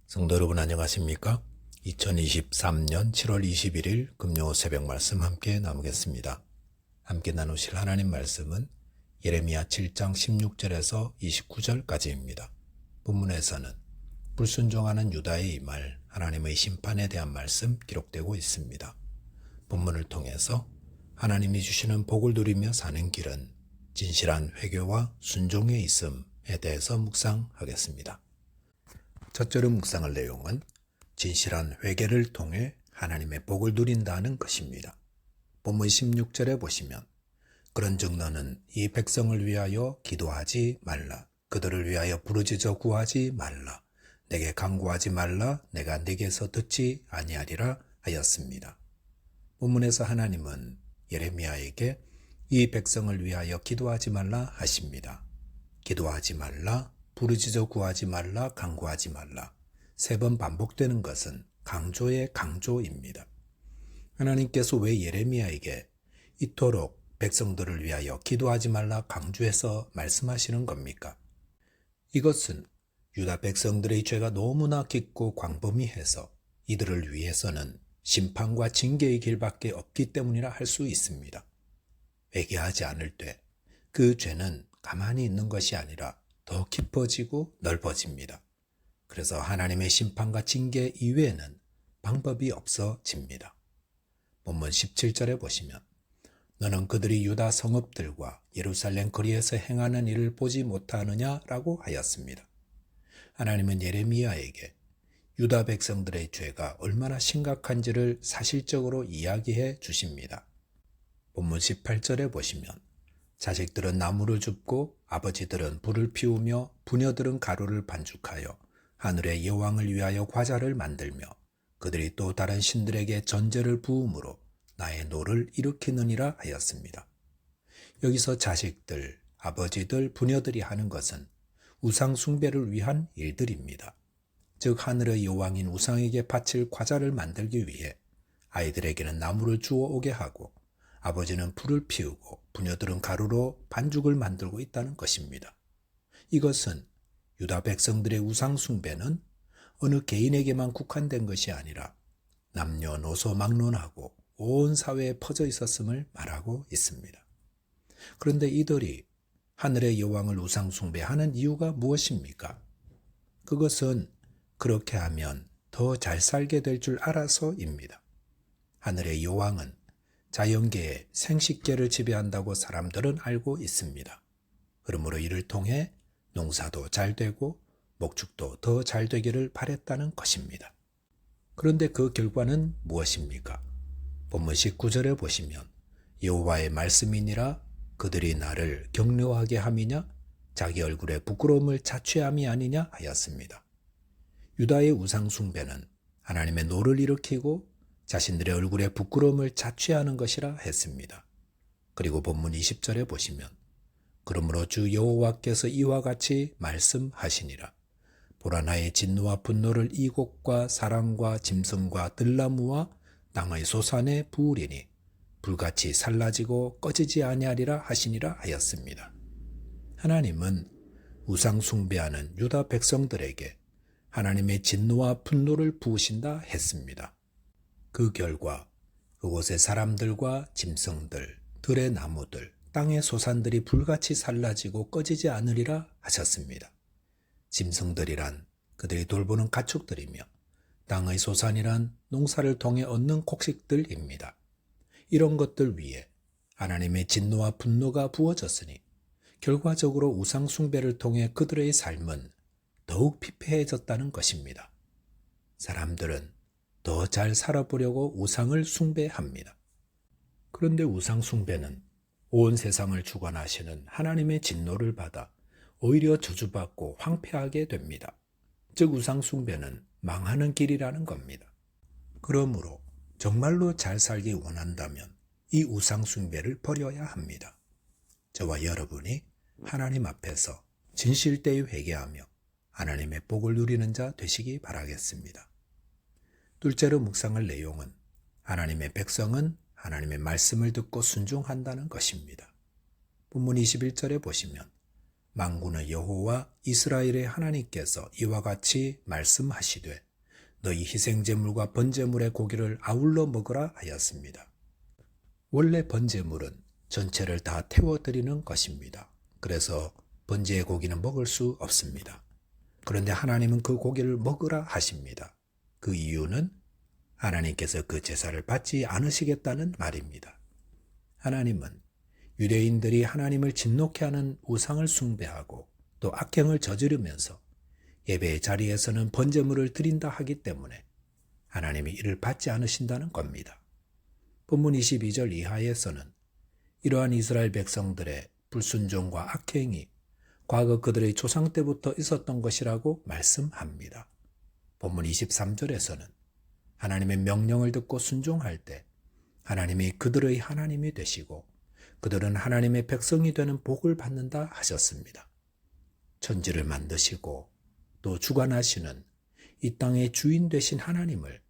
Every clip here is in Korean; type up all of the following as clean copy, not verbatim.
성도 여러분 안녕하십니까? 2023년 7월 21일 금요 새벽 말씀 함께 나누겠습니다. 함께 나누실 하나님 말씀은 예레미야 7장 16절에서 29절까지입니다. 본문에서는 불순종하는 유다의 이 말, 하나님의 심판에 대한 말씀 기록되고 있습니다. 본문을 통해서 하나님이 주시는 복을 누리며 사는 길은 진실한 회개와 순종에 있음에 대해서 묵상하겠습니다. 첫째로 묵상할 내용은 진실한 회개를 통해 하나님의 복을 누린다는 것입니다. 본문 16절에 보시면 그런즉 너는 이 백성을 위하여 기도하지 말라. 그들을 위하여 부르짖어 구하지 말라. 내게 간구하지 말라. 내가 내게서 듣지 아니하리라 하였습니다. 본문에서 하나님은 예레미야에게 이 백성을 위하여 기도하지 말라 하십니다. 기도하지 말라. 부르짖어 구하지 말라, 간구하지 말라. 3번 반복되는 것은 강조의 강조입니다. 하나님께서 왜 예레미야에게 이토록 백성들을 위하여 기도하지 말라 강조해서 말씀하시는 겁니까? 이것은 유다 백성들의 죄가 너무나 깊고 광범위해서 이들을 위해서는 심판과 징계의 길밖에 없기 때문이라 할 수 있습니다. 회개하지 않을 때 그 죄는 가만히 있는 것이 아니라 더 깊어지고 넓어집니다. 그래서 하나님의 심판과 징계 이외에는 방법이 없어집니다. 본문 17절에 보시면 너는 그들이 유다 성읍들과 예루살렘 거리에서 행하는 일을 보지 못하느냐라고 하였습니다. 하나님은 예레미야에게 유다 백성들의 죄가 얼마나 심각한지를 사실적으로 이야기해 주십니다. 본문 18절에 보시면 자식들은 나무를 줍고 아버지들은 불을 피우며 부녀들은 가루를 반죽하여 하늘의 여왕을 위하여 과자를 만들며 그들이 또 다른 신들에게 전제를 부음으로 나의 노를 일으키느니라 하였습니다. 여기서 자식들, 아버지들, 부녀들이 하는 것은 우상 숭배를 위한 일들입니다. 즉 하늘의 여왕인 우상에게 바칠 과자를 만들기 위해 아이들에게는 나무를 주워 오게 하고 아버지는 불을 피우고 부녀들은 가루로 반죽을 만들고 있다는 것입니다. 이것은 유다 백성들의 우상 숭배는 어느 개인에게만 국한된 것이 아니라 남녀노소 막론하고 온 사회에 퍼져 있었음을 말하고 있습니다. 그런데 이들이 하늘의 여왕을 우상 숭배하는 이유가 무엇입니까? 그것은 그렇게 하면 더 잘 살게 될 줄 알아서입니다. 하늘의 여왕은 자연계의 생식계를 지배한다고 사람들은 알고 있습니다. 그러므로 이를 통해 농사도 잘 되고 목축도 더 잘 되기를 바랬다는 것입니다. 그런데 그 결과는 무엇입니까? 본문 19절에 보시면 여호와의 말씀이니라 그들이 나를 격려하게 함이냐 자기 얼굴에 부끄러움을 자취함이 아니냐 하였습니다. 유다의 우상 숭배는 하나님의 노를 일으키고 자신들의 얼굴에 부끄러움을 자취하는 것이라 했습니다. 그리고 본문 20절에 보시면 그러므로 주 여호와께서 이와 같이 말씀하시니라. 보라 나의 진노와 분노를 이곡과 사랑과 짐승과 들나무와 땅의 소산에 부으리니 불같이 살라지고 꺼지지 아니하리라 하시니라 하였습니다. 하나님은 우상 숭배하는 유다 백성들에게 하나님의 진노와 분노를 부으신다 했습니다. 그 결과 그곳의 사람들과 짐승들, 들의 나무들, 땅의 소산들이 불같이 살라지고 꺼지지 않으리라 하셨습니다. 짐승들이란 그들이 돌보는 가축들이며 땅의 소산이란 농사를 통해 얻는 곡식들입니다. 이런 것들 위에 하나님의 진노와 분노가 부어졌으니 결과적으로 우상 숭배를 통해 그들의 삶은 더욱 피폐해졌다는 것입니다. 사람들은 더 잘 살아보려고 우상을 숭배합니다. 그런데 우상 숭배는 온 세상을 주관하시는 하나님의 진노를 받아 오히려 저주받고 황폐하게 됩니다. 즉 우상 숭배는 망하는 길이라는 겁니다. 그러므로 정말로 잘 살기 원한다면 이 우상 숭배를 버려야 합니다. 저와 여러분이 하나님 앞에서 진실되이 회개하며 하나님의 복을 누리는 자 되시기 바라겠습니다. 둘째로 묵상할 내용은 하나님의 백성은 하나님의 말씀을 듣고 순종한다는 것입니다. 본문 21절에 보시면 만군의 여호와 이스라엘의 하나님께서 이와 같이 말씀하시되 너희 희생제물과 번제물의 고기를 아울러 먹으라 하였습니다. 원래 번제물은 전체를 다 태워드리는 것입니다. 그래서 번제의 고기는 먹을 수 없습니다. 그런데 하나님은 그 고기를 먹으라 하십니다. 그 이유는 하나님께서 그 제사를 받지 않으시겠다는 말입니다. 하나님은 유대인들이 하나님을 진노케 하는 우상을 숭배하고 또 악행을 저지르면서 예배의 자리에서는 번제물을 드린다 하기 때문에 하나님이 이를 받지 않으신다는 겁니다. 본문 22절 이하에서는 이러한 이스라엘 백성들의 불순종과 악행이 과거 그들의 조상 때부터 있었던 것이라고 말씀합니다. 본문 23절에서는 하나님의 명령을 듣고 순종할 때 하나님이 그들의 하나님이 되시고 그들은 하나님의 백성이 되는 복을 받는다 하셨습니다. 천지를 만드시고 또 주관하시는 이 땅의 주인 되신 하나님을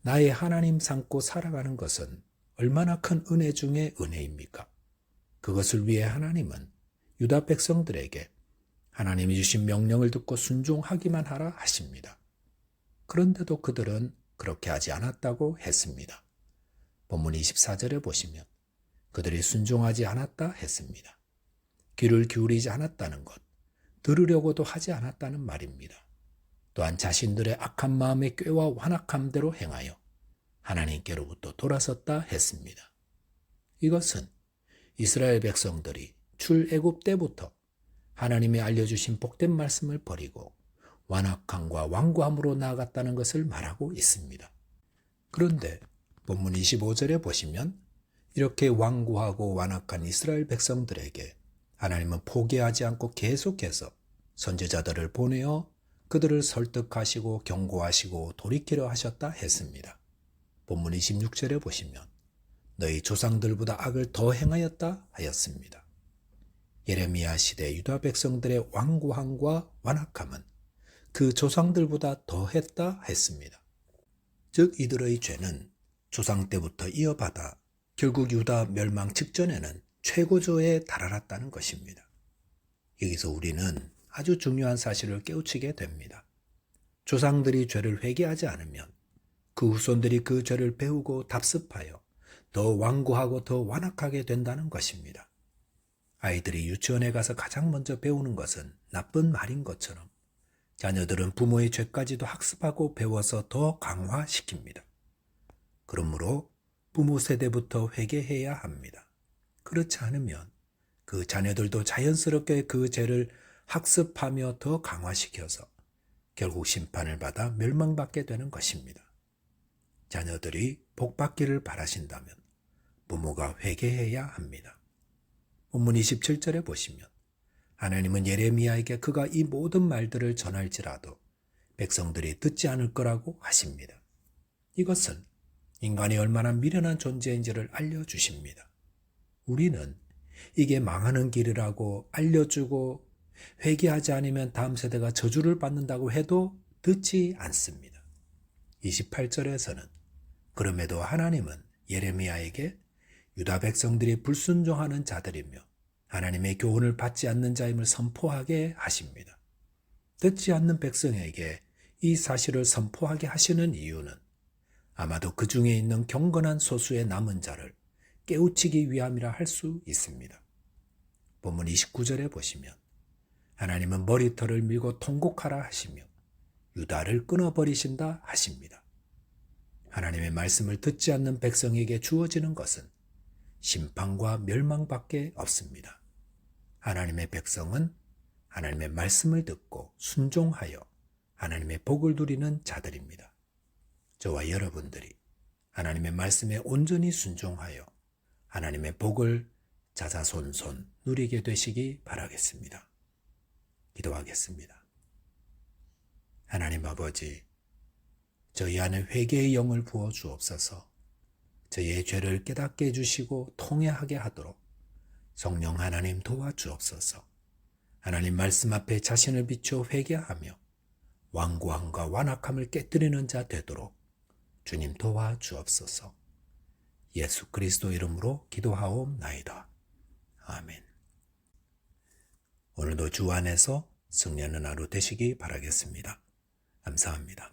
나의 하나님 삼고 살아가는 것은 얼마나 큰 은혜 중의 은혜입니까? 그것을 위해 하나님은 유다 백성들에게 하나님이 주신 명령을 듣고 순종하기만 하라 하십니다. 그런데도 그들은 그렇게 하지 않았다고 했습니다. 본문 24절에 보시면 그들이 순종하지 않았다 했습니다. 귀를 기울이지 않았다는 것, 들으려고도 하지 않았다는 말입니다. 또한 자신들의 악한 마음의 꾀와 완악함대로 행하여 하나님께로부터 돌아섰다 했습니다. 이것은 이스라엘 백성들이 출애굽 때부터 하나님이 알려주신 복된 말씀을 버리고 완악함과 완고함으로 나아갔다는 것을 말하고 있습니다. 그런데 본문 25절에 보시면 이렇게 완고하고 완악한 이스라엘 백성들에게 하나님은 포기하지 않고 계속해서 선지자들을 보내어 그들을 설득하시고 경고하시고 돌이키려 하셨다 했습니다. 본문 26절에 보시면 너희 조상들보다 악을 더 행하였다 하였습니다. 예레미야 시대 유다 백성들의 완고함과 완악함은 그 조상들보다 더했다 했습니다. 즉 이들의 죄는 조상 때부터 이어받아 결국 유다 멸망 직전에는 최고조에 달하았다는 것입니다. 여기서 우리는 아주 중요한 사실을 깨우치게 됩니다. 조상들이 죄를 회개하지 않으면 그 후손들이 그 죄를 배우고 답습하여 더 완고하고 더 완악하게 된다는 것입니다. 아이들이 유치원에 가서 가장 먼저 배우는 것은 나쁜 말인 것처럼 자녀들은 부모의 죄까지도 학습하고 배워서 더 강화시킵니다. 그러므로 부모 세대부터 회개해야 합니다. 그렇지 않으면 그 자녀들도 자연스럽게 그 죄를 학습하며 더 강화시켜서 결국 심판을 받아 멸망받게 되는 것입니다. 자녀들이 복받기를 바라신다면 부모가 회개해야 합니다. 본문 27절에 보시면 하나님은 예레미야에게 그가 이 모든 말들을 전할지라도 백성들이 듣지 않을 거라고 하십니다. 이것은 인간이 얼마나 미련한 존재인지를 알려주십니다. 우리는 이게 망하는 길이라고 알려주고 회개하지 않으면 다음 세대가 저주를 받는다고 해도 듣지 않습니다. 28절에서는 그럼에도 하나님은 예레미야에게 유다 백성들이 불순종하는 자들이며 하나님의 교훈을 받지 않는 자임을 선포하게 하십니다. 듣지 않는 백성에게 이 사실을 선포하게 하시는 이유는 아마도 그 중에 있는 경건한 소수의 남은 자를 깨우치기 위함이라 할 수 있습니다. 본문 29절에 보시면 하나님은 머리털을 밀고 통곡하라 하시며 유다를 끊어버리신다 하십니다. 하나님의 말씀을 듣지 않는 백성에게 주어지는 것은 심판과 멸망밖에 없습니다. 하나님의 백성은 하나님의 말씀을 듣고 순종하여 하나님의 복을 누리는 자들입니다. 저와 여러분들이 하나님의 말씀에 온전히 순종하여 하나님의 복을 자자손손 누리게 되시기 바라겠습니다. 기도하겠습니다. 하나님 아버지, 저희 안에 회개의 영을 부어 주옵소서. 저희의 죄를 깨닫게 해주시고 통회하게 하도록 성령 하나님 도와주옵소서. 하나님 말씀 앞에 자신을 비추어 회개하며 완고함과 완악함을 깨뜨리는 자 되도록 주님 도와주옵소서. 예수 그리스도 이름으로 기도하옵나이다. 아멘. 오늘 오늘도 주 안에서 승리하는 하루 되시기 바라겠습니다. 감사합니다.